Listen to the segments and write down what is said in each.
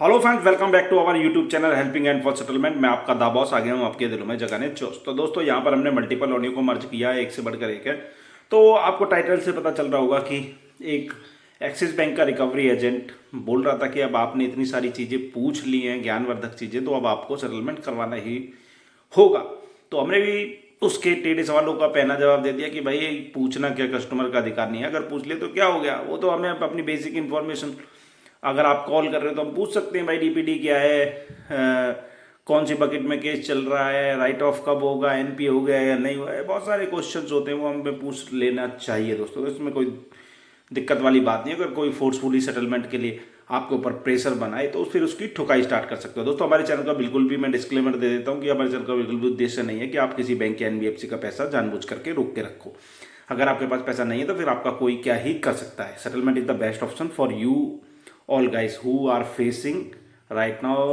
Hello friends, welcome back to our YouTube channel helping and for settlement. मैं आपका दाबॉस आ गया हूँ आपके दिलों में जगाने चोस्ट। तो दोस्तों, यहाँ पर हमने मल्टीपल ऑडियो को मर्ज किया है, एक से बढ़कर एक है। तो आपको टाइटल से पता चल रहा होगा कि एक एक्सिस बैंक का रिकवरी एजेंट बोल रहा था कि अब आपने इतनी सारी चीज़ें पूछ ली हैं, ज्ञानवर्धक चीज़ें, तो अब आपको सेटलमेंट करवाना ही होगा। तो हमने भी उसके टेढ़े सवालों का पहला जवाब दे दिया कि भाई पूछना क्या कस्टमर का अधिकार नहीं है, अगर पूछ ले तो क्या हो गया, वो तो हमें अपनी बेसिक इन्फॉर्मेशन, अगर आप कॉल कर रहे हो तो हम पूछ सकते हैं भाई डीपीडी क्या है, कौन सी बकेट में केस चल रहा है, राइट ऑफ कब होगा, एनपी हो गया या नहीं हुआ है, बहुत सारे क्वेश्चंस होते हैं वो हमें पूछ लेना चाहिए दोस्तों। तो इसमें कोई दिक्कत वाली बात नहीं है। अगर कोई फोर्सफुली सेटलमेंट के लिए आपके ऊपर प्रेशर बनाए तो फिर उसकी ठुकाई स्टार्ट कर सकते हो दोस्तों। हमारे चैनल का बिल्कुल भी मैं डिस्क्लेमर दे देता हूँ कि हमारे चैनल का बिल्कुल भी उद्देश्य नहीं है कि आप किसी बैंक या एनबीएफसी का पैसा जानबूझ करके रोक के रखो। अगर आपके पास पैसा नहीं है तो फिर आपका कोई क्या ही कर सकता है। Settlement is the best option for you all guys who are facing right now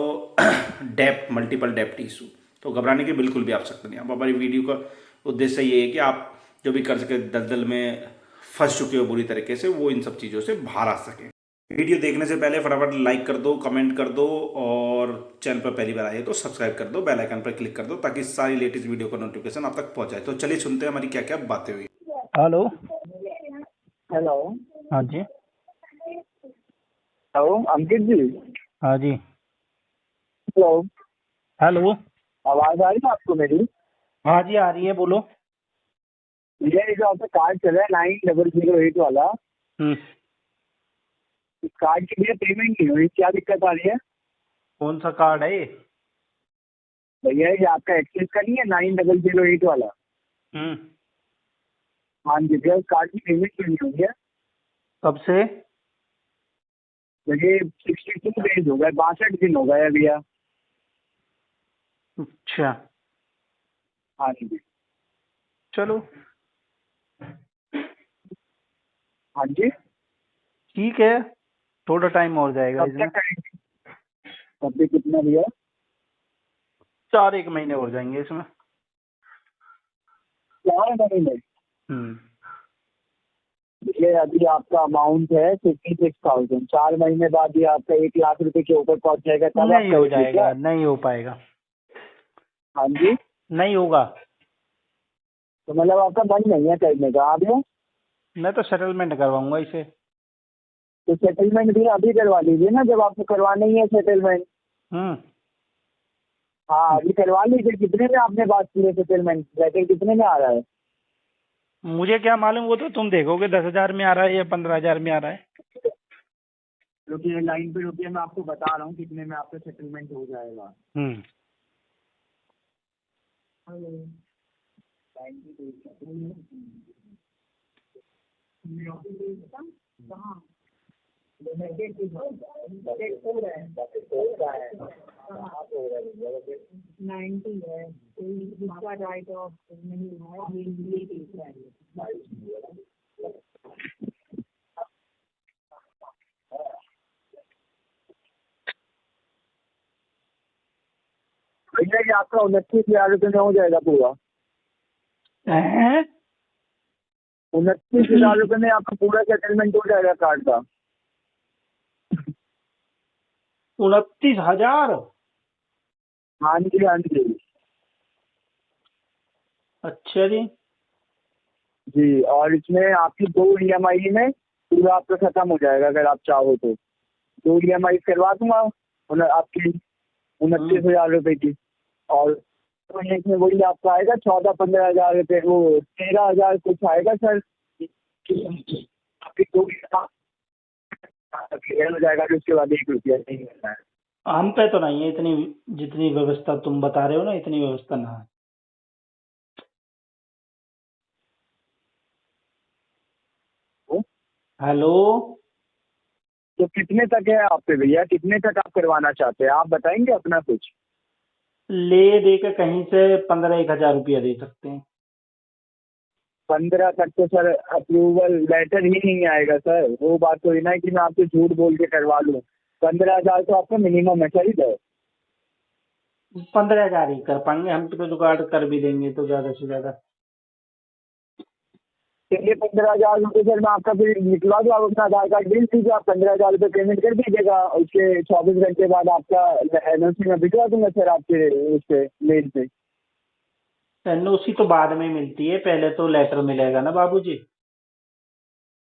dept, multiple dept issue. तो घबराने की बिल्कुल भी आवश्यकता नहीं। अब हमारी वीडियो का उद्देश्य ये है कि आप जो भी कर्ज के दलदल में फंस चुके हो बुरी तरीके से, वो इन सब चीज़ों से बाहर आ सके। वीडियो देखने से पहले फटाफट लाइक कर दो, कमेंट कर दो, और चैनल पर पहली बार आए तो सब्सक्राइब कर दो, बेल आइकन पर क्लिक कर दो ताकि सारी लेटेस्ट वीडियो का नोटिफिकेशन आप तक पहुंच जाए। तो चलिए सुनते हैं हमारी क्या क्या बातें हुई। हेलो। हेलो। हाँ जी। हेलो अंकित जी। हाँ जी। हेलो। हेलो। आवाज आ रही है आपको मेरी? हाँ जी, आ रही है, बोलो। ये जो आपका कार्ड चल रहा है 9008 वाला, हम्म। इस कार्ड की लिए पेमेंट नहीं हुई, क्या दिक्कत आ रही है? कौन सा कार्ड है ये? भैया ये आपका एक्सिस का नहीं है 9008 वाला? हम्म। हाँ जी भैया, उस कार्ड की पेमेंट क्यों नहीं हुई है? कब से? ये 62 डेज हो गए, 62 दिन हो गए भैया। अच्छा। हाँ जी। चलो, हाँ जी। ठीक है, थोड़ा टाइम और जाएगा कब इसमें। तक करेंगे? कब तक कितना भैया? 4-1 महीने और जाएंगे इसमें। 4 महीने? हम्म। ये अभी आपका अमाउंट है 56,000, 4 महीने बाद ये आपका 1 लाख रुपए के ऊपर पहुंच जाएगा, तब आप नहीं हो करेंगे क्या? जाएगा, नहीं हो पाएगा। हाँ जी। नहीं होगा। तो मतलब आपका मन नहीं है करने का आप लोग? मैं तो सेटलमेंट करवाऊंगा इसे। तो सेटलमेंट भी अभी करवा लीजिए ना, जब आपको करवाना ही है सेटलमेंट। हम्म। हाँ अभी करवा लीजिए। कितने में आपने बात की है सेटलमेंट? लेटर कितने में आ रहा है? मुझे क्या मालूम, वो तो तुम देखोगे 10,000 में आ रहा है या 15,000 में आ रहा है। रुकिए लाइन पे रुकिए, मैं आपको बता रहा हूँ कितने में आपका सेटलमेंट हो जाएगा। हम्म। हेलो। लाइन पे कहाँ? नाइन्टी है, कोई दूसरा राइट ऑफ नहीं है, ये देख रहा है। भैया ये आपका 29,000 रुपये में हो जाएगा पूरा। हैं? 29,000 रुपये में आपका पूरा सेटलमेंट हो जाएगा कार्ड का। 29,000? हाँ जी हाँ जी। अच्छा जी। जी, और इसमें आपकी 2 EMI में पूरा आपका खत्म हो जाएगा, अगर आप चाहो तो 2 EMI करवा दूंगा आपकी 29,000 रुपये की। और तो इसमें वही आपका आएगा 14-15 हज़ार रुपये, वो 13,000 कुछ आएगा सर। आपकी 2 क्लियर हो जाएगा, फिर उसके बाद 1 रुपया नहीं करना है। हम पे तो नहीं है इतनी, जितनी व्यवस्था तुम बता रहे हो ना, इतनी व्यवस्था ना है। तो हेलो। कितने तक है आप पे भैया? कितने तक आप करवाना चाहते हैं, आप बताएंगे अपना कुछ? ले दे के कहीं से 15-1 हजार रुपया दे सकते हैं। 15 तक तो सर अप्रूवल लेटर ही नहीं आएगा सर। वो बात तो है ना कि मैं आपसे झूठ बोल के करवा लूँ। 15,000 तो आपका मिनिमम है, सही है। 15,000 ही कर पाएंगे हम, तो जुगाड़ कर भी देंगे तो ज्यादा से ज्यादा। चलिए 15,000 रुपये सर मैं आपका फिर निकलवा दूँ, आप अपना आधार कार्ड भेज दीजिए, आप 15,000 रुपये पेमेंट कर दीजिएगा, उसके 24 घंटे बाद आपका NOC में भिजवा दूंगा सर आपके उस पे मेल पे। एनओसी तो बाद में मिलती है, पहले तो लेटर मिलेगा ना बाबूजी।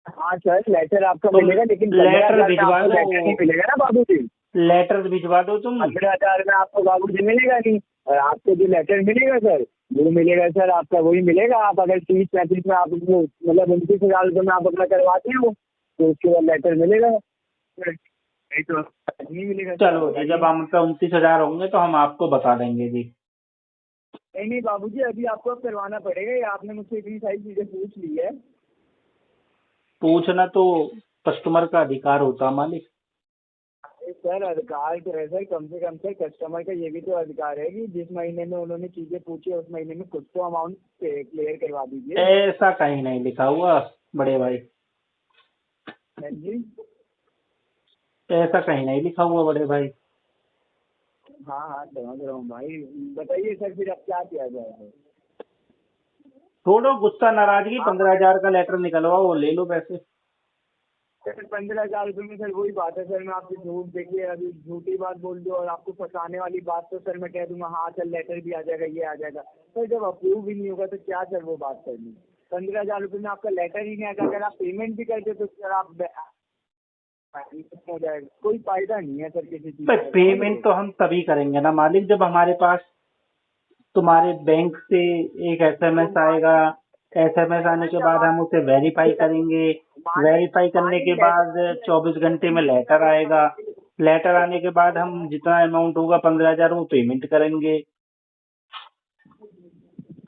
हाँ सर लेटर आपका तो मिलेगा, लेकिन लेटर 15,000 में भिजवा आपको दो, लेटर नहीं मिलेगा ना बाबूजी। लेटर भिजवा दो तुम। 15,000 में आपको बाबूजी मिलेगा नहीं, और आपको जो लेटर मिलेगा सर वो मिलेगा सर आपका वही मिलेगा। आप अगर 30-35 में आप मतलब 29,000 रुपये में आप अपना करवाते हो तो उसके बाद लेटर मिलेगा, नहीं तो नहीं मिलेगा। चलो जी, जब हम पे 29,000 होंगे तो हम आपको बता देंगे जी। नहीं बाबूजी, अभी आपको अब करवाना पड़ेगा, ये आपने मुझसे इतनी सारी चीजें पूछ ली है। पूछना तो कस्टमर का अधिकार होता मालिक। सर अधिकार तो है सर, कम से कम सर कस्टमर का ये भी तो अधिकार है कि जिस महीने में उन्होंने चीजें पूछी है उस महीने में कुछ तो अमाउंट क्लियर करवा दीजिए। ऐसा कहीं नहीं लिखा हुआ बड़े भाई, हाँ जी, ऐसा कहीं नहीं लिखा हुआ बड़े भाई। हाँ समझ रहा हूँ भाई, बताइए सर फिर अब क्या किया जाए। छोड़ो गुस्सा नाराजगी, 15,000 का लेटर निकलवाओ, वो ले लो पैसे। सर 15,000 रुपये में सर वही बात है सर, मैं आपसे झूठ देखिए अभी झूठी बात बोल दूँ और आपको फंसाने वाली बात तो सर मैं कह दूंगा हाँ सर लेटर भी आ जाएगा ये आ जाएगा, सर जब अप्रूव भी नहीं होगा तो क्या सर वो बात करनी। 15,000 रुपये में आपका लेटर ही नहीं आएगा, अगर आप पेमेंट भी करते तो सर आप हो जाएगा, कोई फायदा नहीं है सर किसी चीज का। पेमेंट तो हम तभी करेंगे ना मालिक जब हमारे पास तुम्हारे बैंक से एक SMS आएगा। SMS आने के बाद हम उसे वेरीफाई करेंगे, वेरीफाई करने के बाद 24 घंटे में लेटर आएगा। लेटर आने के बाद हम जितना अमाउंट होगा 15,000 वो पेमेंट करेंगे।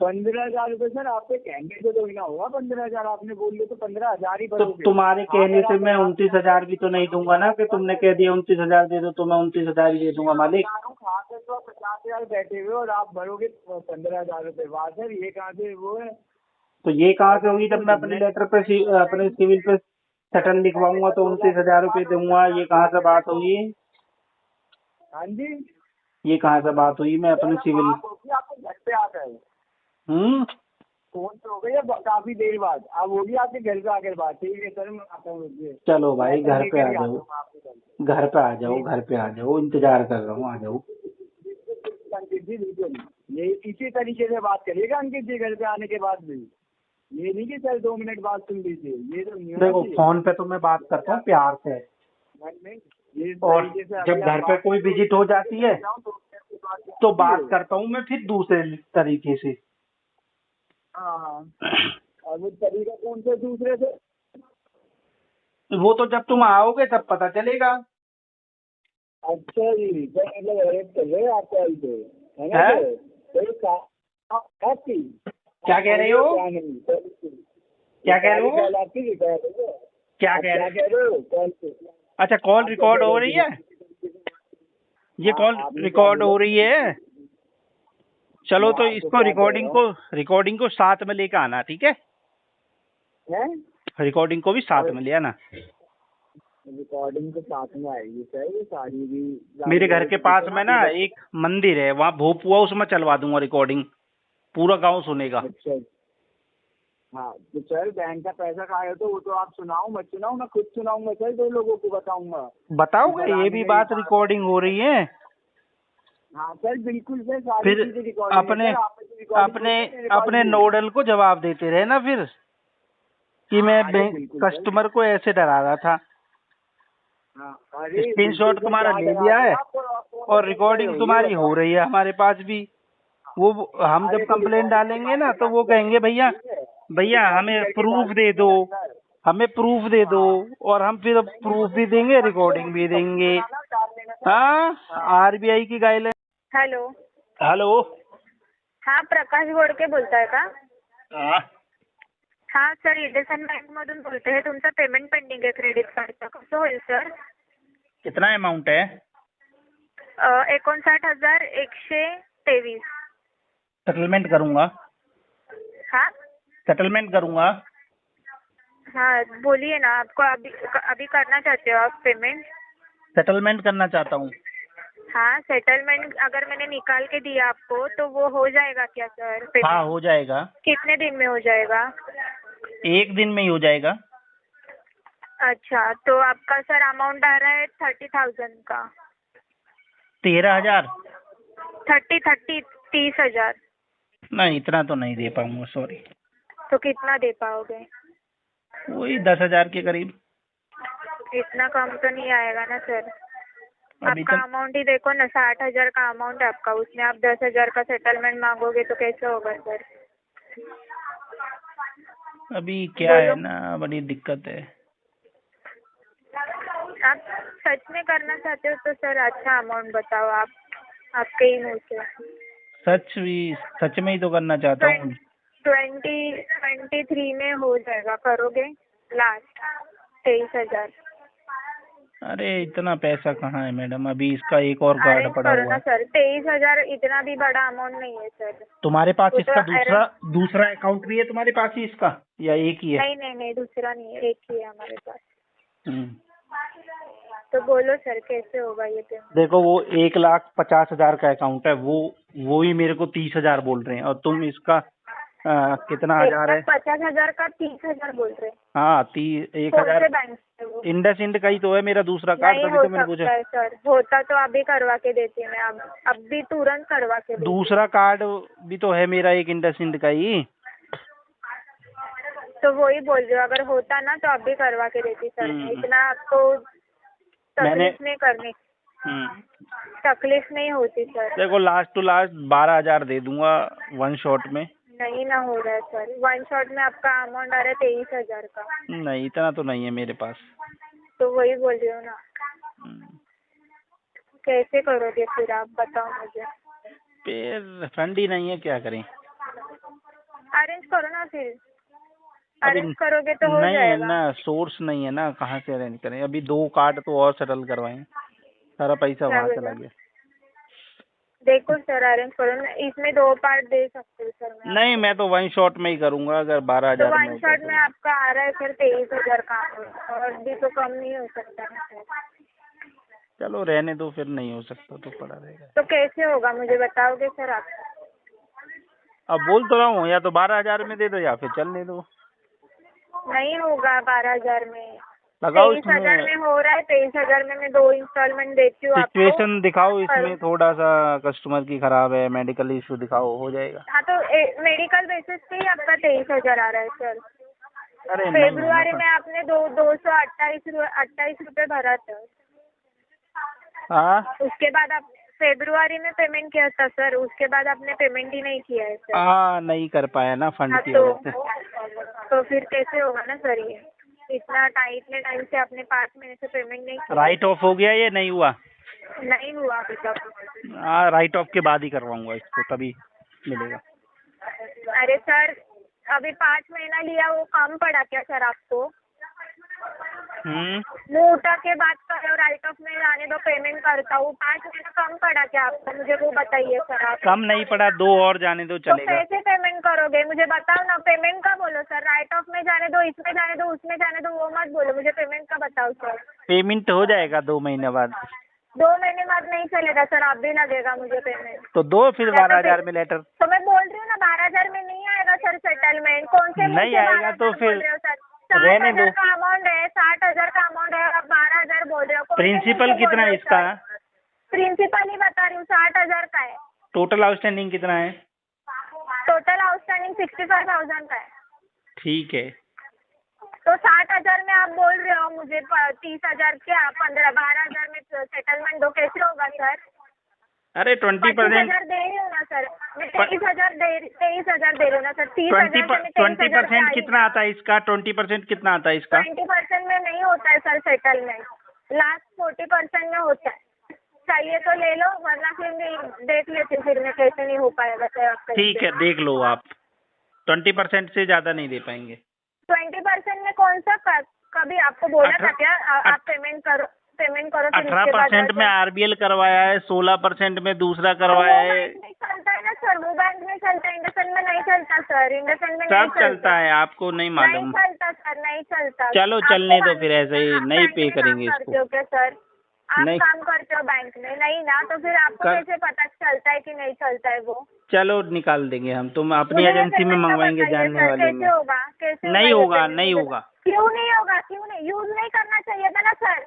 15,000 रुपये सर आपके कहने से तो ही ना होगा, 15,000 आपने बोल लिया तो 15,000 ही तो भरोगे। तुम्हारे कहने से मैं 29,000 भी तो नहीं दूंगा ना, कि तुमने कह दिया 29,000 दे दो तो मैं 29,000 ही दे दूंगा मालिक। खाते तो 50,000 बैठे हुए और आप भरोगे 15,000 रुपये, वाह सर ये कहाँ से वो है। तो ये कहाँ से होगी, जब मैं अपने लेटर पे अपने सिविल पे सेटल लिखवाऊंगा तो 29,000 रुपये दूंगा, ये कहाँ से बात हुई? हाँ जी, ये कहाँ से बात हुई? मैं अपने सिविल आपके घर पे आता है फोन पे हो गई या काफी देर बाद अब होगी आपके घर पे आकर बात। ठीक है सर मैं आता हूँ, रुकिए। चलो भाई घर पे आ जाओ, घर पे आ जाओ, ठीक। घर पे आ जाओ, इंतजार कर रहा हूँ, आ जाओ। अंकित जी बिल्कुल ये इसी तरीके से बात करिएगा अंकित जी घर पे आने के बाद भी, ये नहीं कि सर 2 मिनट बाद सुन लीजिए, ये तो नहीं होना देखो चाहिए। फोन पे तो मैं बात करता हूँ प्यार से, नहीं, ये इस और तरीके से जब अभी घर आप पे कोई विजिट हो जाती है तो बात कीजिए। करता हूँ मैं फिर दूसरे तरीके से। हाँ और वो तरीका कौन से दूसरे से? वो तो जब तुम आओगे तब पता चलेगा। अच्छा जी सर मतलब अरेस्ट कर रहे हैं आपको अभी तो है ना है? सर? आपकी क्या कह रहे हो? क्या नहीं सर, क्या कह रहे हो? कॉल आपकी रिकॉर्ड है। क्या आप कह क्या रहे हो? कह रहे हो कॉल पे? अच्छा कॉल रिकॉर्ड हो रही है, ये कॉल रिकॉर्ड हो रही है। चलो तो इसको रिकॉर्डिंग को साथ में लेकर आना, ठीक है? रिकॉर्डिंग को भी साथ में ले आना। रिकॉर्डिंग तो साथ में आएगी सर, ये सारी भी मेरे घर के पास में ना एक मंदिर है, वहाँ भोप हुआ, उसमें चलवा दूंगा रिकॉर्डिंग, पूरा गांव सुनेगा। अच्छा हाँ तो सर बैंक का पैसा खाया तो वो तो आप सुनाओ मत सुनाओ, मैं खुद सुनाऊंगा सर, 2 लोगों को बताऊंगा। बताओगे ये भी बात रिकॉर्डिंग हो रही है? हाँ सर बिल्कुल सर, सारी फिर चीजें रिकॉर्डिंग अपने है सर, आपने जो recording अपने की है, मेरे पास अपने भी है। नोडल को जवाब देते रहे ना फिर कि मैं अरे बैंक बिल्कुल सर। कस्टमर को ऐसे डरा रहा था। हाँ, अरे स्क्रीनशॉट बिल्कुल सर, तुम्हारा क्या ले डरा लिया दिया है आपको, आपको और कैसे रिकॉर्डिंग ये तुम्हारी बताओ। हो रही है हमारे पास भी। वो हम अरे जब तो कंप्लेंट recording डालेंगे ना की तो वो बात कहेंगे भैया ठीक है, भैया recording हमें करके प्रूफ डाल दे दो, दीजिए सर। हमें प्रूफ दे दो, हाँ और हम फिर प्रूफ भी देंगे, रिकॉर्डिंग भी देंगे। हाँ, RBI की गाइडलाइन। Hello hello. हा प्रकाश गोडके बोलताय का? हाँ हा सर इडेसन बँक मधून बोलते आहे, तुमचं पेमेंट पेंडिंग आहे क्रेडिट कार्डचं, कसं होईल सर? कितना अमाउंट है? 59,123। सेटलमेंट करूंगा, हाँ सेटलमेंट करूंगा। हाँ बोलिए ना, आपको अभी अभी करना चाहते हो आप पेमेंट? सेटलमेंट करना चाहता हूँ। हाँ सेटलमेंट अगर मैंने निकाल के दिया आपको तो वो हो जाएगा क्या सर पेमेंट? हाँ हो जाएगा, कितने दिन में हो जाएगा? एक दिन में ही हो जाएगा। अच्छा, तो आपका सर अमाउंट आ रहा है 30,000 का। 13,000? 30,000। नहीं, इतना तो नहीं दे पाऊंगा, सॉरी। तो कितना दे पाओगे? वही 10,000 के करीब। इतना कम तो नहीं आएगा ना सर। अभी आपका तक अमाउंट ही देखो ना, 60,000 का अमाउंट है आपका, उसमें आप 10,000 का सेटलमेंट मांगोगे तो कैसे होगा सर? अभी क्या है बोलो। ना, बड़ी दिक्कत है। आप सच में करना चाहते हो तो सर अच्छा अमाउंट बताओ आप, आपके ही मुँह से। सच में ही तो करना चाहता हूँ। 23 में हो जाएगा, करोगे? लास्ट 23,000। अरे इतना पैसा कहाँ है मैडम, अभी इसका एक और कार्ड अरेंज पड़ा करो हुआ ना है। सर, 23,000 इतना भी बड़ा अमाउंट नहीं है सर। तुम्हारे पास वो इसका तो दूसरा अकाउंट भी है तुम्हारे पास ही इसका, या एक ही है? नहीं, दूसरा नहीं है, एक ही है हमारे पास। हम्म। तो बोलो सर कैसे होगा ये पेमेंट? देखो, वो 1,50,000 का अकाउंट है, वो ही मेरे को 30,000 बोल रहे हैं, और तुम इसका कितना हजार है? 1,50,000 का 30,000 बोल रहे हैं। हाँ, कौन 1,000। से बैंक से वो? इंडसइंड का ही तो है मेरा दूसरा कार्ड, नहीं तभी हो तो मैंने पूछा। सकता है सर, होता तो अभी करवा के देती मैं, अब भी तुरंत करवा के देती। दूसरा कार्ड भी तो है मेरा एक इंडसइंड का ही। तो वही बोल रही हूँ, अगर होता ना तो अभी करवा के देती सर मैं। इतना आपको तकलीफ नहीं करनी, तकलीफ नहीं होती सर। देखो, लास्ट टू लास्ट 12,000 दे दूंगा वन शॉट में। नहीं ना हो रहा है सर, वन शॉट में आपका अमाउंट आ रहा है 23,000 का। नहीं, इतना तो नहीं है मेरे पास। तो वही बोल रही हूँ ना, कैसे करोगे फिर आप बताओ मुझे। फिर फंड ही नहीं है, क्या करें? अरेंज करो ना फिर, अभी अरेंज करोगे तो हो नहीं है जाएगा। ना, सोर्स नहीं है ना, कहाँ से अरेंज करें? अभी 2 कार्ड तो और सेटल करवाएं, सारा पैसा क्या वहाँ चला बोला? गया। देखो सर, अरेंज करो ना, इसमें 2 पार्ट दे सकती हूँ सर मैं। नहीं, मैं तो वन शॉट में ही करूंगा, अगर तो 12,000 में वन हो शॉट जाए में तो। आपका आ रहा है सर 23,000 का, और भी तो कम नहीं हो सकता ना सर। चलो रहने दो, फिर नहीं हो सकता तो पड़ा रहेगा। तो कैसे होगा मुझे बताओगे सर आप? अब बोल तो रहा हूँ, या तो 12,000 में दे दो या फिर चलने दो। नहीं होगा 12,000 में, लगाओ 23,000 इसमें, में हो रहा है। 23,000 में मैं 2 इंस्टॉलमेंट देती हूँ आपको। सिचुएशन दिखाओ इसमें, थोड़ा सा कस्टमर की खराब है, मेडिकल इशू दिखाओ, हो जाएगा। हाँ, तो मेडिकल बेसिस पे ही आपका 23,000 आ रहा है सर। अरे नहीं है फेब्रुआरी ना। में आपने 228 रुपये भरा था। हाँ उसके बाद आप फेब्रुआरी में पेमेंट किया था सर, उसके बाद आपने पेमेंट ही नहीं किया है सर। हाँ, नहीं कर पाया ना फंड हाँ, की वजह से। तो फिर कैसे होगा ना सर ये? इतना इतने टाइम से आपने 5 महीने से पेमेंट नहीं किया। राइट ऑफ हो गया, ये नहीं हुआ? नहीं हुआ अभी तक। हाँ, राइट ऑफ के बाद ही करवाऊंगा इसको, तभी मिलेगा। अरे सर, अभी 5 महीना लिया, वो कम पड़ा क्या सर आपको? मुँह उठा के बात कर रहे हो, राइट ऑफ में जाने दो, पेमेंट करता हूँ। 5 महीना कम पड़ा क्या आपको? मुझे वो बताइए सर आप। कम नहीं पड़ा, 2 और जाने दो, तो चलेगा। कैसे पेमेंट करोगे मुझे बताओ ना। पेमेंट का बोलो सर, राइट ऑफ में जाने दो, इसमें जाने दो, उसमें जाने दो, वो मत बोलो, मुझे पेमेंट का बताओ सर। पेमेंट हो जाएगा 2 महीने बाद। 2 महीने बाद नहीं चलेगा सर, अब भी लगेगा मुझे पेमेंट। तो दो फिर 12,000 में लेटर। तो मैं बोल रही हूँ ना, 12,000 में नहीं आएगा सर सेटलमेंट। कौन से मुँह नहीं से आएगा तो 12,000 फिर बोल रहे हो सर? रहने दो। 60,000 का अमाउंट है, 60,000 का अमाउंट है, और आप 12,000 बोल रहे हो। कौन से मुँह प्रिंसिपल से बोल कितना रहे है हो इसका? सर? प्रिंसिपल ही बता रही हूँ, 60,000 का है। टोटल आउटस्टैंडिंग कितना है? टोटल आउटस्टैंडिंग 65,000 का है। ठीक है। तो 60,000 में आप बोल रहे हो मुझे 30,000 क्या 12,000 में सेटलमेंट दो, कैसे होगा सर? अरे 20% 25,000 दे रही हूँ ना सर मैं, 23,000 दे रही हूँ ना सर। 30,000 में 20% कितना आता है इसका? 20% कितना आता है इसका? 20% में नहीं होता है सर सेटलमेंट, लास्ट 40% में होता है। चाहिए तो ले लो, वरना फिर मैं देख लेती हूँ, फिर मैं कैसे नहीं हो पाएगा सर आपका। ठीक है, देख लो आप। 20% से ज्यादा नहीं दे पाएंगे। 20% में कौन सा कभी आपको बोला था क्या आप पेमेंट करो फिर उसके बाद 18% में आरबीएल करवाया है, 16% में दूसरा करवाया है। नहीं चलता है ना सर, वो बैंक में चलता है, इंडसइंड में नहीं चलता सर। इंडसइंड में सब चलता है, आपको नहीं नहीं मालूम? चलता सर, नहीं चलता। चलो चलने दो फिर, ऐसे ही नहीं पे करेंगे इसको। क्या सर? आप नहीं। काम करते हो बैंक में? नहीं ना, तो फिर आपको कैसे पता चलता है कि नहीं चलता है वो? चलो निकाल देंगे हम, तुम अपनी मुझे ये एजेंसी में पेमेंट का मंगवाएंगे बताइए जानने सर, वाले कैसे में। होगा? कैसे नहीं होगा ये होगा, पेमेंट? नहीं मुझे होगा। क्यों नहीं होगा? क्यों नहीं? यूज नहीं करना चाहिए था ना सर?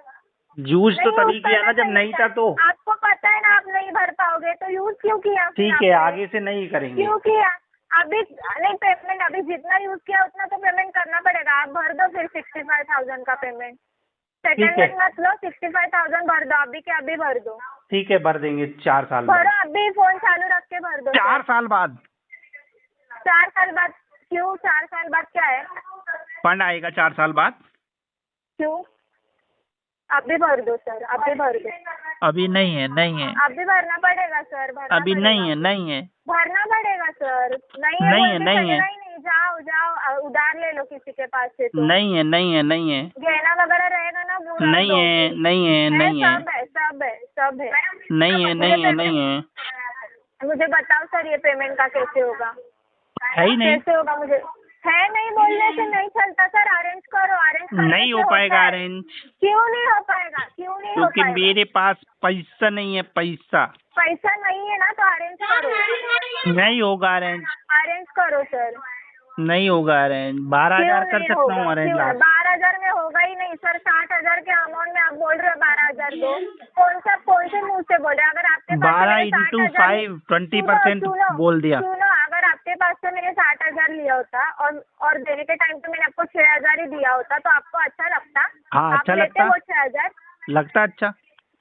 यूज तो नहीं तभी यूज किया ना करना जब नहीं चाहिए था तो। आपको पता है ना आप नहीं भर पाओगे, तो यूज क्यों किया फिर ठीक है, आपने? आगे से नहीं करेंगे। क्यों किया? अभी नहीं, पेमेंट अभी जितना यूज किया उतना तो पेमेंट करना पड़ेगा। आप भर दो फिर 65,000 का पेमेंट। ठीक है। सेटलमेंट मत लो, 65,000 भर दो अभी के अभी भर दो। ठीक है, भर देंगे 4 साल बाद। भरो अभी, फोन चालू रख के भर दो 4 सर। साल बाद 4 साल बाद? क्यों 4 साल बाद क्या है? फंड आएगा 4 साल बाद। क्यों? अभी भर दो सर, अभी भर दो। अभी नहीं है, नहीं है, अभी भरना पड़ेगा सर, भरना अभी पड़ेगा। नहीं है, नहीं है, भरना पड़ेगा सर। नहीं है नहीं बोल है, के नहीं चलेगा है, ही नहीं। जाओ जाओ उधार ले लो किसी के पास से तो। नहीं है, नहीं है, नहीं है, गहना वगैरह रहेगा ना वो रख नहीं दो। है, नहीं है, नहीं है, सब है, सब है, सब है। नहीं है, नहीं है, नहीं है, मुझे बताओ सर, ये पेमेंट का कैसे होगा? है ही नहीं। कैसे होगा? मुझे है नहीं बोलने से नहीं चलता सर। अरेंज करो, अरेंज नहीं हो पाएगा अरेंज, क्यों नहीं हो पाएगा? क्यों नहीं हो क्योंकि पाएगा? मेरे पास पैसा नहीं है, पैसा पैसा नहीं है ना, तो अरेंज करो। नहीं होगा अरेंज, अरेंज करो सर। नहीं होगा अरेंज। 12,000 कर सकता हूँ अरेंज लास्ट। 12,000 में होगा ही नहीं सर। 60,000 के अमाउंट में आप बोल रहे हो 12,000 दो? कौन से मुंह से बोल रहे हो? अगर आपके पास 12 मैंने इंटू 60,000 5 20% बोल दिया। सुनो, अगर आपके पास से मैंने 60,000 लिया होता और देने के टाइम तो मैंने आपको 6,000 ही दिया होता, तो आपको अच्छा लगता? हाँ, आप अच्छा लेते लगता। वो 6,000? लगता अच्छा।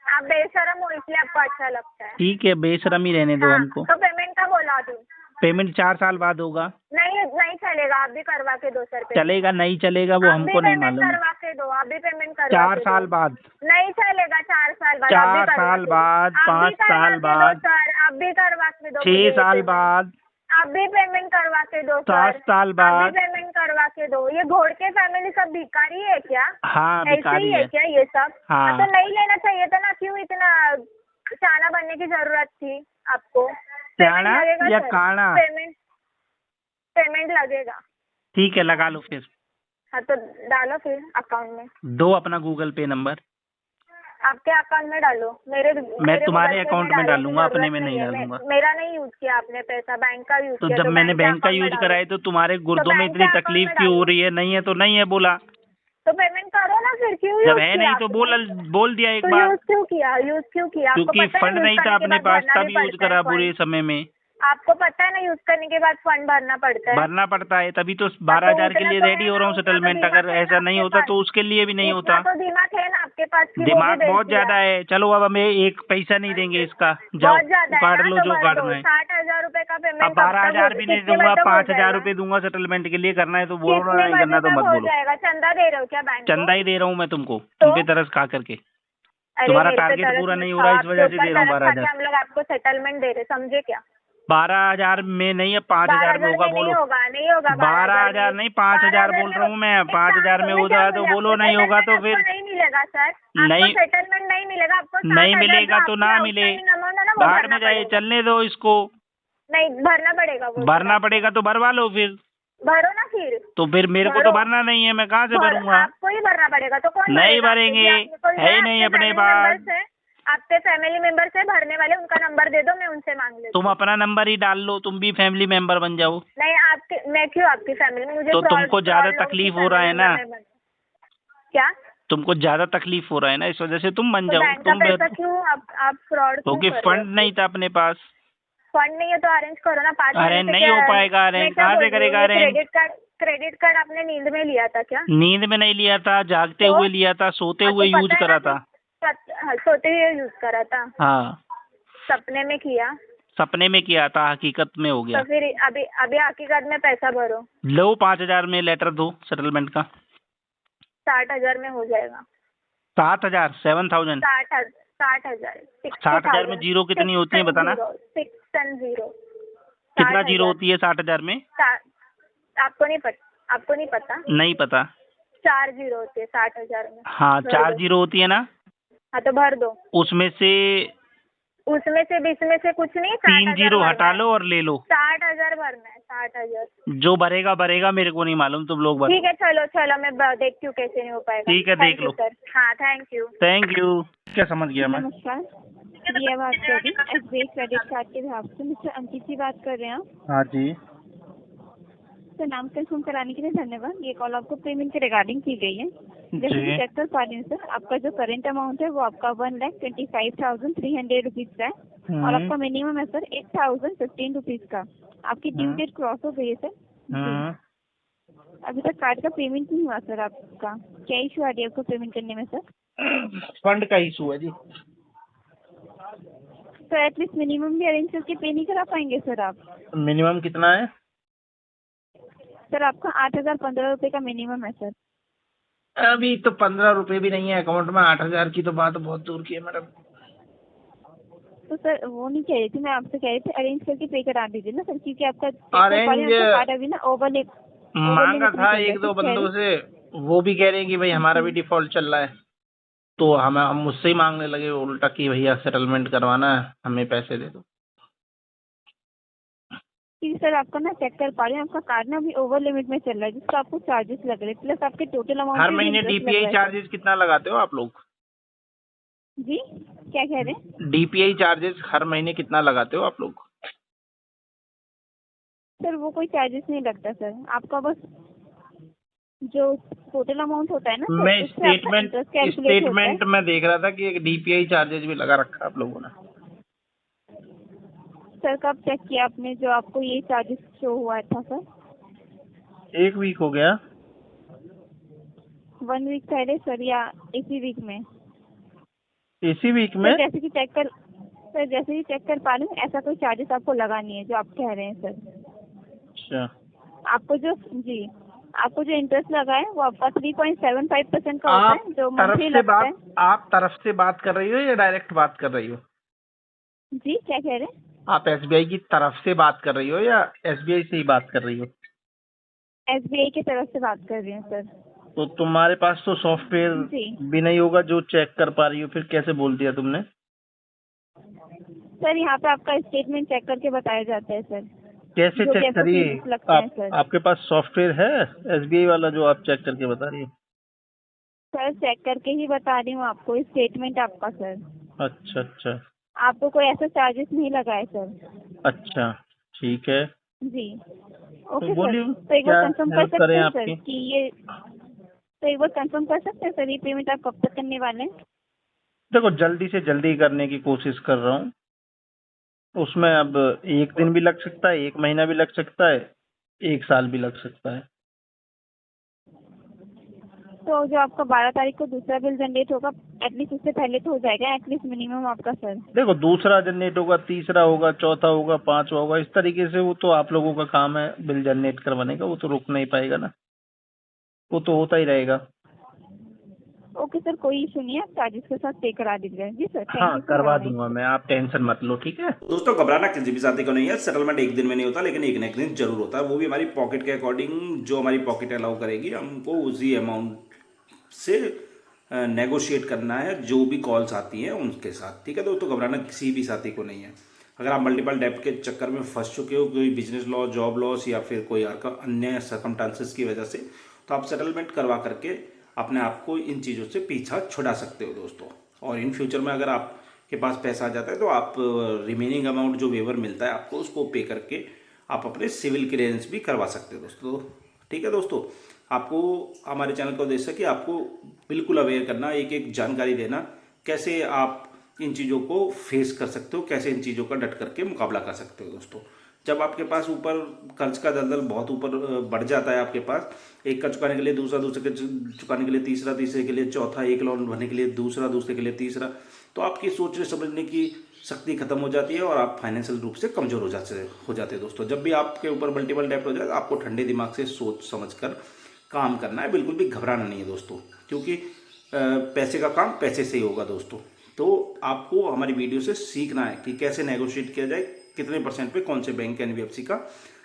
आप बेशरम हो इसलिए आपको अच्छा लगता है। ठीक है, बेशरम ही रहने दो हाँ, हमको। तो पेमेंट का बोला दूं? पेमेंट 4 साल बाद होगा। नहीं नहीं चलेगा, आप भी करवा के दो सर। चलेगा नहीं चलेगा वो हमको नहीं मालूम। करवा के दो, अभी पेमेंट करवा 4 के साल दो। बाद, नहीं चलेगा 4 साल बाद। 4 साल बाद, 5 साल बाद, सर अभी करवा के दो। 6 साल बाद, अभी पेमेंट करवा के दो सर। 7 साल अभी बाद। पेमेंट करवा के दो। ये घोड़ के फैमिली सब भिखारी है क्या? हाँ, ऐसे ही भिखारी है है। क्या ये सब? हाँ। तो नहीं लेना चाहिए था ना। क्यों इतना चाना बनने की जरूरत थी आपको? चाना पेमेंट लगेगा या सर? काना? पेमेंट लगेगा। ठीक है, लगा लो फिर। हाँ तो डालो फिर अकाउंट में। दो अपना गूगल पे नंबर। आपके अकाउंट में डालो। मेरे तुम्हारे गूगल पे अकाउंट में डालने की डालूंगा, अपने जरूरत में नहीं है। डालूंगा। मेरा नहीं यूज किया आपने पैसा, बैंक का यूज तो किया। जब मैंने बैंक का अकाउंट में यूज डालो। कराया तो तुम्हारे गुर्दों में बैंक इतनी के अकाउंट तकलीफ में क्यों हो डालो। रही है? नहीं है तो नहीं है बोला। तो पेमेंट करो ना फिर। क्यों जब यूज है किया नहीं तो आपने? बोल दिया एक तो बार। यूज क्यों किया? आपको क्योंकि पता है फंड यूज नहीं था करने के अपने बाद पास, भरना तब भी यूज पड़ता है करा फंड। बुरे समय में। आपको पता है ना यूज करने के बाद फंड भरना पड़ता है। भरना पड़ता है, तभी तो 12,000 के इतना लिए तो रेडी है हो ना, रहा हूँ उतना तो सेटलमेंट। दिमाग अगर है ना ऐसा नहीं आपके होता पास। तो उसके लिए भी नहीं इतना होता। तो दिमाग है ना आपके पास कि वो भी दिमाग बेच बहुत दिया। ज्यादा है। चलो अब हमें एक पैसा नहीं देंगे इसका, जाओ बहुत ज्यादा है काट ना, लो तो जो भर काटना दो। है। 60,000 रुपए का पेमेंट अब 12,000 भी नहीं दूंगा, 5,000 रुपए दूंगा सेटलमेंट के लिए। करना है तो बोलो, कितने नहीं करना तो बजे तक मत हो बोलो। जाएगा? चंदा दे रहे हो क्या बैंक को? चंदा ही दे रहा हूँ मैं तुमको, तुम पे तरस खा करके। अरे तुम्हारा मेरे पे टारगेट तरस पूरा मत नहीं हो खाओ, रहा है, इस आपके वजह से ऊपर दे रहा हूँ तरस खा के 12,000। हम लोग आपको सेटलमेंट दे रहे, समझे क्या? 12,000 में नहीं है, 5,000 में होगा। नहीं बोलो। होगा, नहीं होगा। 12,000 नहीं, 5,000 बोल रहा हूँ मैं। 5,000 में हो जाए तो बोलो, नहीं होगा तो फिर नहीं मिलेगा सर। नहीं। सेटलमेंट नहीं मिलेगा आपको। नहीं मिलेगा तो ना मिले, भाड़ में जाए, चलने दो इसको। नहीं भरना पड़ेगा वो। भरना पड़ेगा तो भरवा लो फिर। भरो ना फिर। तो फिर मेरे को तो भरना नहीं है, मैं कहाँ से भरूंगा? आपको ही भरना पड़ेगा। तो कौन नहीं भरेगा? भरेंगे, कोई है ही नहीं आपके अपने family पास। members है? आपके फैमिली मेंबर से भरने वाले, उनका नंबर दे दो, मैं उनसे मांग लेती तुम अपना नंबर ही डाल लो, तुम भी फैमिली मेंबर बन जाओ। नहीं मैं क्यों आपकी फैमिली में? मुझे तो fraud- तुमको ज्यादा fraud लोगों तकलीफ की हो रहा है family ना? member में क्या? तुमको ज्यादा तकलीफ हो रहा है ना, इस वजह से तुम बन तो जाओ। बैंक का तुम पैसा क्यों आप फ्रॉड क्योंकि फंड नहीं था अपने पास। फंड नहीं है तो अरेंज करो ना। 5 अरेंज नहीं हो पाएगा। अरेंज कहाँ से करेगा अरेंज? क्रेडिट कार्ड आपने नींद में लिया था क्या? नींद में नहीं लिया था, जागते हुए लिया था, सोते हुए यूज करा था। सोते हुए यूज करा था? हाँ, सपने में किया? सपने में किया था, हकीकत में हो गया। तो फिर अभी हकीकत में पैसा भरो। लो 5,000 में लेटर दो सेटलमेंट का। 60,000 में हो जाएगा। 7,000 7,000 60,000 60,000 में जीरो कितनी होती है बताना? 6 and 0 कितना जीरो होती है 60,000 में? आपको नहीं पता? नहीं पता। 4 जीरो होती है 60,000 में। हाँ, 4 जीरो होती है ना? हाँ तो भर दो। उसमें से 20 में से कुछ नहीं। 3 जीरो हटा लो और ले लो। 60 60,000 भरना है, 60,000। जो भरेगा भरेगा, मेरे को नहीं मालूम, तुम लोग भरो। ठीक है, चलो चलो, मैं देखती हूँ कैसे नहीं हो पाएगा। ठीक है, देख लो। सर, हाँ, थैंक यू। Thank you. क्या समझ गया मैं? नमस्कार, प्रिया बात कर रही हूँ एसबीआई क्रेडिट कार्ड के बिहाफ से। मिस्टर अंकित जी बात कर रहे हैं आप? हाँ जी। सर, नाम कंफर्म कराने के लिए धन्यवाद। ये कॉल आपको पेमेंट के रिगार्डिंग की गई है। जैसे कि चेक कर पा रही हूँ सर, आपका जो करंट अमाउंट है वो आपका 1,25,300 रुपीज का है और आपका मिनिमम है सर 8,015 रुपीज का। आपकी ड्यू डेट क्रॉस हो गई है सर जी। अभी तक कार्ड का पेमेंट नहीं हुआ सर आपका। क्या इशू आ रही है आपको पेमेंट करने में सर? फंड का इशू है जी। सर एटलीस्ट मिनिमम भी अरेंज करके पे नहीं करा पाएंगे सर आप? मिनिमम कितना है? सर आपका 8,015 रुपए का मिनिमम है सर। अभी तो 15 रुपए भी नहीं है अकाउंट में, 8,000 की तो बात बहुत दूर की है मैडम। तो सर वो नहीं कह रही थी, मैं आपसे कह रही थी अरेंज करके पे करा दीजिए ना सर, क्योंकि आपका अरेंज कार्ड अभी ना ओवर मांगा था एक दो बंदों से, वो भी कह रहे हैं कि भाई हमारा भी डिफॉल्ट चल रहा है, तो हम मुझसे ही मांगने लगे उल्टा कि भैया सेटलमेंट करवाना है, हमें पैसे दे दो। सर आपका ना चेक कर पा रही हूँ, आपका कार्ड ना अभी ओवर लिमिट में चल रहा है जिसका आपको चार्जेस लग रहे हैं, प्लस आपके टोटल अमाउंट हर महीने डीपीआई चार्जेस कितना लगाते हो आप लोग? जी क्या कह रहे हैं? डीपीआई चार्जेस हर महीने कितना लगाते हो आप लोग? सर वो कोई चार्जेस नहीं लगता सर, आपका बस जो टोटल अमाउंट होता है ना सर, मैं उससे आपका interest calculate होता है। स्टेटमेंट में देख रहा था कि एक डीपीआई चार्जेस भी लगा रखा आप लोगों ने। सर कब चेक किया आपने जो आपको ये चार्जेस शो हुआ था सर? 1 वीक हो गया। 1 वीक पहले सर, या इसी वीक में? इसी वीक में। सर जैसे कि चेक कर पा रही हूँ, ऐसा कोई चार्जेस आपको लगा नहीं है जो आप कह रहे हैं सर। अच्छा। आपको जो इंटरेस्ट लगा है वो आपका 3.75% का होता है जो मंथली लगता है। आप तरफ से बात कर रही हो या डायरेक्ट बात कर रही हो? जी क्या कह रहे हैं? आप एसबीआई की तरफ से बात कर रही हो या एसबीआई से ही बात कर रही हो? एसबीआई की तरफ से बात कर रही हूँ सर। तो तुम्हारे पास तो सॉफ्टवेयर भी नहीं होगा जो चेक कर पा रही हो, फिर कैसे बोल दिया तुमने? सर यहाँ पे आपका स्टेटमेंट चेक करके बताया जाता है सर। कैसे जो भी चेक आपको करिए? changes लगते हैं सर। आपके पास सॉफ्टवेयर है एसबीआई वाला जो आप चेक करके बता रही हो? सर चेक करके ही बता रही हूँ आपको, स्टेटमेंट आपका सर। अच्छा अच्छा आपको कोई ऐसा चार्जेस नहीं लगा है सर। अच्छा, ठीक है। जी ओके बोलिए, सर। तो एक बार क्या कंफर्म कर हेल्प सकते करें हैं सर आपकी? कि ये, तो एक बार कंफर्म कर सकते हैं सर ये पेमेंट आप कब तक करने वाले हैं? देखो, जल्दी से जल्दी करने की कोशिश कर रहा हूँ। उसमें अब 1 दिन भी लग सकता है, 1 महीना भी लग सकता है, 1 साल भी लग सकता है। तो जो आपका 12 तारीख को दूसरा बिल जनरेट होगा, एटलीस्ट उससे पहले तो हो जाएगा एटलीस्ट मिनिमम आपका सर। देखो, दूसरा जनरेट होगा, तीसरा होगा, चौथा होगा, 5वां होगा, इस तरीके से। वो तो आप लोगों का काम है बिल जनरेट करवाने का, वो तो रुक नहीं पाएगा ना, वो तो होता ही रहेगा। ओके सर, कोई इशू नहीं है, आप चार्जेस के साथ पे करा दीजिएगा। जी सर, थैंक हाँ, यू। करवा दूंगा मैं, आप टेंशन मत लो, ठीक है। दोस्तों घबराना किसी भी साथी को नहीं है, सेटलमेंट एक दिन में नहीं होता, लेकिन एक ना एक दिन जरूर होता है। वो भी हमारी पॉकेट के अकॉर्डिंग, जो हमारी पॉकेट अलाउ करेगी हमको उसी अमाउंट से नेगोशिएट करना है, जो भी कॉल्स आती हैं उनके साथ, ठीक है दोस्तों। घबराना किसी भी साथी को नहीं है। अगर आप मल्टीपल डेब्ट के चक्कर में फंस चुके हो, कोई बिजनेस लॉस, जॉब लॉस या फिर कोई अन्य सर्कमस्टांसेस की वजह से, तो आप सेटलमेंट करवा करके अपने आप को इन चीज़ों से पीछा छुड़ा सकते हो दोस्तों। और इन फ्यूचर में अगर आपके पास पैसा आ जाता है तो आप रिमेनिंग अमाउंट जो वेवर मिलता है आपको, उसको पे करके आप अपने सिविल क्लियरेंस भी करवा सकते हो दोस्तों, ठीक है दोस्तों। आपको हमारे चैनल का उद्देश्य है कि आपको बिल्कुल अवेयर करना, एक एक जानकारी देना, कैसे आप इन चीज़ों को फेस कर सकते हो, कैसे इन चीज़ों का डट करके मुकाबला कर सकते हो दोस्तों। जब आपके पास ऊपर कर्ज का दलदल बहुत ऊपर बढ़ जाता है, आपके पास एक का चुकाने के लिए दूसरा, दूसरे के चुकाने के लिए तीसरा, तीसरे के लिए चौथा, एक लोन भरने के लिए दूसरा, दूसरे के लिए तीसरा, तो आपकी सोचने समझने की शक्ति खत्म हो जाती है और आप फाइनेंशियल रूप से कमजोर हो जाते हैं दोस्तों। जब भी आपके ऊपर मल्टीपल डेब्ट हो जाए, आपको ठंडे दिमाग से सोच समझ कर काम करना है, बिल्कुल भी घबराना नहीं है दोस्तों, क्योंकि पैसे का काम पैसे से ही होगा दोस्तों। तो आपको हमारी वीडियो से सीखना है कि कैसे नेगोशिएट किया जाए, कितने % पे कौन से बैंक एनबीएफसी का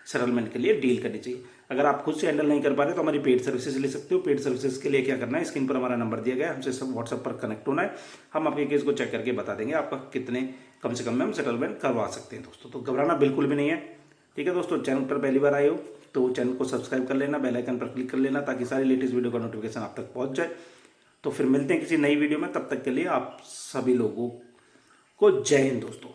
सेटलमेंट के लिए डील करनी चाहिए। अगर आप खुद से हैंडल नहीं कर पा रहे तो हमारी पेड सर्विसेज ले सकते हो। पेड सर्विसेज के लिए क्या करना है, स्क्रीन पर हमारा नंबर दिया गया है, हमसे सब व्हाट्सएप पर कनेक्ट होना है, हम आपके केस को चेक करके बता देंगे आपका कितने कम से कम में हम सेटलमेंट करवा सकते हैं दोस्तों। तो घबराना बिल्कुल भी नहीं है, ठीक है दोस्तों, चैनल पर पहली बार आए हो तो चैनल को सब्सक्राइब कर लेना, बेल आइकन पर क्लिक कर लेना ताकि सारी लेटेस्ट वीडियो का नोटिफिकेशन आप तक पहुंच जाए। तो फिर मिलते हैं किसी नई वीडियो में, तब तक के लिए आप सभी लोगों को जय हिंद दोस्तों।